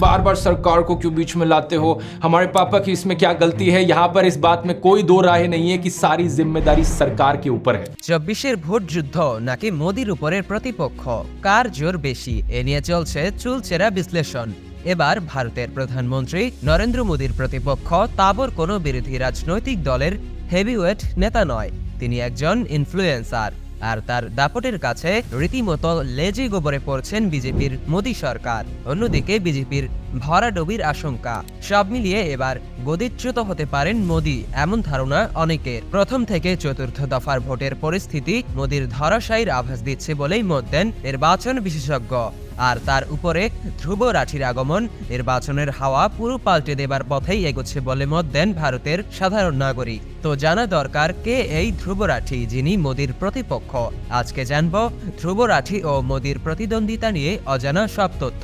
बार बार सरकार को क्यों बीच में लाते हो? हमारे पापा की इसमें क्या गलती है? यहाँ पर इस बात में कोई दो राय नहीं है कि सारी जिम्मेदारी सरकार के ऊपर है। 24-এর ভোট যুদ্ধ নাকি মোদির উপরের প্রতিপক্ষ, কার জোর বেশি, এ নিয়ে চলছে চুলচেরা বিশ্লেষণ। এবার ভারতের প্রধানমন্ত্রী নরেন্দ্র মোদির প্রতিপক্ষ তাবর কোনো বিরোধী রাজনৈতিক দলের হেভিওয়েট নেতা নয়, তিনি একজন ইনফ্লুয়েন্সার। আর তার দাপটের কাছে রীতিমতো লেজে গোবরে পড়ছেন বিজেপির মোদি সরকার। অন্যদিকে বিজেপির ভরাডুবির আশঙ্কা। সব মিলিয়ে এবার গদিচ্যুত হতে পারেন মোদি, এমন ধারণা অনেকের। প্রথম থেকে চতুর্থ দফার ভোটের পরিস্থিতি মোদির ধরাশায়ীর আভাস দিচ্ছে বলেই মত দেন নির্বাচন বিশেষজ্ঞ। আর তার উপরে ধ্রুব রাঠির আগমন নির্বাচনের হাওয়া পুরো পাল্টে দেবার পথেই এগোচ্ছে বলে মত দেন ভারতের সাধারণ নাগরিক। তো জানা দরকার কে এই ধ্রুব রাঠি, যিনি মোদির প্রতিপক্ষ। আজকে জানব ধ্রুব রাঠি ও মোদির প্রতিদ্বন্দ্বিতা নিয়ে অজানা সব তথ্য।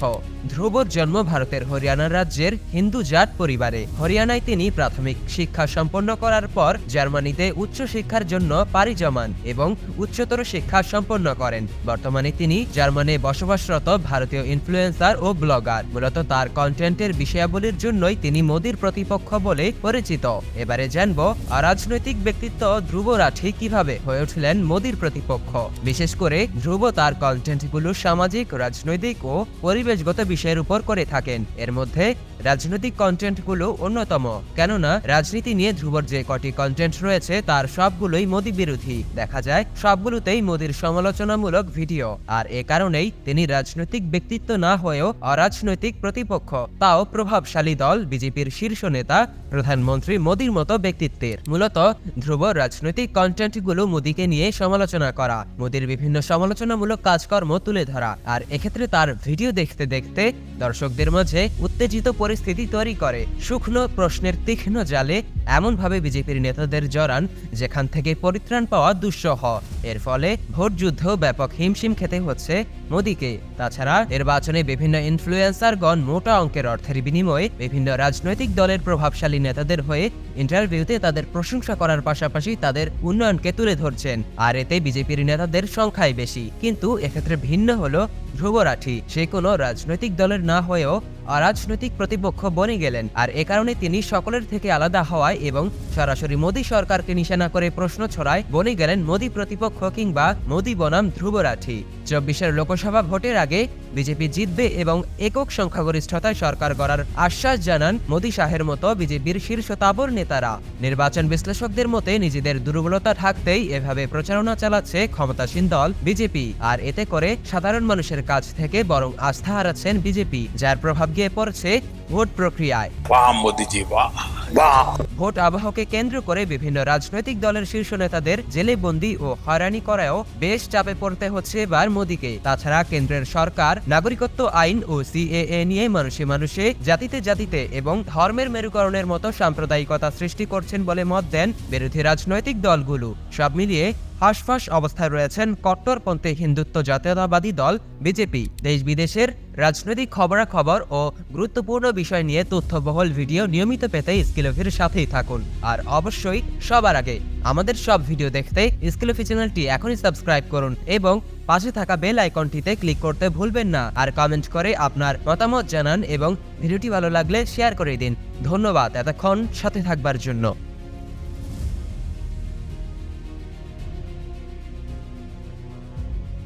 ধ্রুবর জন্ম ভারতের হরিয়ানা রাজ্যের হিন্দু জাট পরিবারে। হরিয়ানায় তিনি প্রাথমিক শিক্ষা সম্পন্ন করার পর জার্মানিতে উচ্চ শিক্ষার জন্য পাড়ি জমান এবং উচ্চতর শিক্ষা সম্পন্ন করেন। বর্তমানে তিনি জার্মানে বসবাসরত ভারতীয় ইনফ্লুয়েন্সার ও ব্লগার। মূলত তার কন্টেন্টের বিষয়াবলীর জন্যই তিনি মোদির প্রতিপক্ষ বলে পরিচিত। এবারে জানব অরাজনৈতিক ব্যক্তিত্ব ধ্রুব রাঠি কিভাবে হয়ে উঠলেন মোদির প্রতিপক্ষ। বিশেষ করে ধ্রুব তার কন্টেন্টগুলো সামাজিক, রাজনৈতিক ও পরিবেশগত বিষয়ের উপর করে থাকেন। এর মধ্যে রাজনৈতিক কন্টেন্টগুলো অন্যতম, কেননা রাজনীতি নিয়ে ধ্রুবর যে কটি কন্টেন্ট রয়েছে তার সবগুলোই মোদি বিরোধী। দেখা যায় সবগুলোতেই মোদির সমালোচনামূলক ভিডিও। আর এ কারণেই তিনি রাজনৈতিক ব্যক্তিত্ব না হয়েও অরাজনৈতিক প্রতিপক্ষ, তাও প্রভাবশালী দল বিজেপির শীর্ষ নেতা প্রধানমন্ত্রী মোদির মতো ব্যক্তিত্বের। মূলত ধ্রুব রাজনৈতিক কন্টেন্টগুলো মোদিকে নিয়ে সমালোচনা করা, মোদির বিভিন্ন সমালোচনামূলক কাজকর্ম তুলে ধরা। আর এক্ষেত্রে তার ভিডিও দেখতে দেখতে দর্শকদের মাঝে উত্তেজিত পরিস্থিতি তৈরি করে। শুকনো প্রশ্নের তীক্ষ্ণ জালে এমনভাবে বিজেপির নেতাদের জড়ান যেখান থেকে পরিত্রাণ পাওয়া দুঃসহ। এর ফলে ভোট যুদ্ধেও ব্যাপক হিমশিম খেতে হচ্ছে মোদিকে। তাছাড়া নির্বাচনে বিভিন্ন ইনফ্লুয়েন্সারগণ মোটা অঙ্কের অর্থের বিনিময়ে বিভিন্ন রাজনৈতিক দলের প্রভাবশালী নেতাদের হয়ে ইন্টারভিউতে তাদের প্রশংসা করার পাশাপাশি তাদের উন্নয়নকে তুলে ধরছেন। আর এতে বিজেপির নেতাদের সংখ্যাই বেশি। কিন্তু এক্ষেত্রে ভিন্ন হলো ধ্রুব রাঠি। সে কোনো রাজনৈতিক দলের না হয়েও অরাজনৈতিক প্রতিপক্ষ বনে গেলেন। আর এ কারণে তিনি সকলের থেকে আলাদা হওয়ায় এবং সরাসরি মোদি সরকারকে নিশানা করে প্রশ্ন ছড়ায় বনে গেলেন মোদি প্রতিপক্ষ কিংবা মোদি বনাম ধ্রুব রাঠি। 24-এর লোকসভা ভোটের আগে বিজেপি জিতবে এবং একক সংখ্যাগরিষ্ঠতায় সরকার গড়ার আশ্বাস জানান মোদি শাহের মতো বিজেপির শীর্ষ তাবর নেতারা। নির্বাচন বিশ্লেষকদের মতে নিজেদের দুর্বলতা ঢাকতেই এভাবে প্রচারণা চালাচ্ছে ক্ষমতাসীন দল বিজেপি। আর এতে করে সাধারণ মানুষের কাছ থেকে বরং আস্থা হারাচ্ছেন বিজেপি, যার প্রভাব গিয়ে পড়ছে ভোট প্রক্রিয়ায়। ভোট আবহকে কেন্দ্র করে বিভিন্ন রাজনৈতিক দলের শীর্ষ নেতাদের জেলে বন্দী ও হয়রানি করায়ও বেশ চাপে পড়তে হচ্ছে এবার মোদিকে। তাছাড়া কেন্দ্রের সরকার নাগরিকত্ব আইন ও সিএএ নিয়ে মানুষে মানুষে, জাতিতে জাতিতে এবং ধর্মের মেরুকরণের মতো সাম্প্রদায়িকতা সৃষ্টি করছেন বলে মত দেন বিরোধী রাজনৈতিক দলগুলো। সব মিলিয়ে হাসফাস অবস্থায় রয়েছেন কট্টরপন্থী হিন্দুত্ব জাতীয়তাবাদী দল বিজেপি। দেশ বিদেশের রাজনৈতিক খবরাখবর ও গুরুত্বপূর্ণ বিষয় নিয়ে তথ্যবহুল ভিডিও নিয়মিত পেতে স্কিলোফির সাথেই থাকুন। আর অবশ্যই সবার আগে আমাদের সব ভিডিও দেখতে স্কিলোফি চ্যানেলটি এখনই সাবস্ক্রাইব করুন এবং পাশে থাকা বেল আইকনটিতে ক্লিক করতে ভুলবেন না। আর কমেন্ট করে আপনার মতামত জানান এবং ভিডিওটি ভালো লাগলে শেয়ার করে দিন। ধন্যবাদ এতক্ষণ সাথে থাকবার জন্য।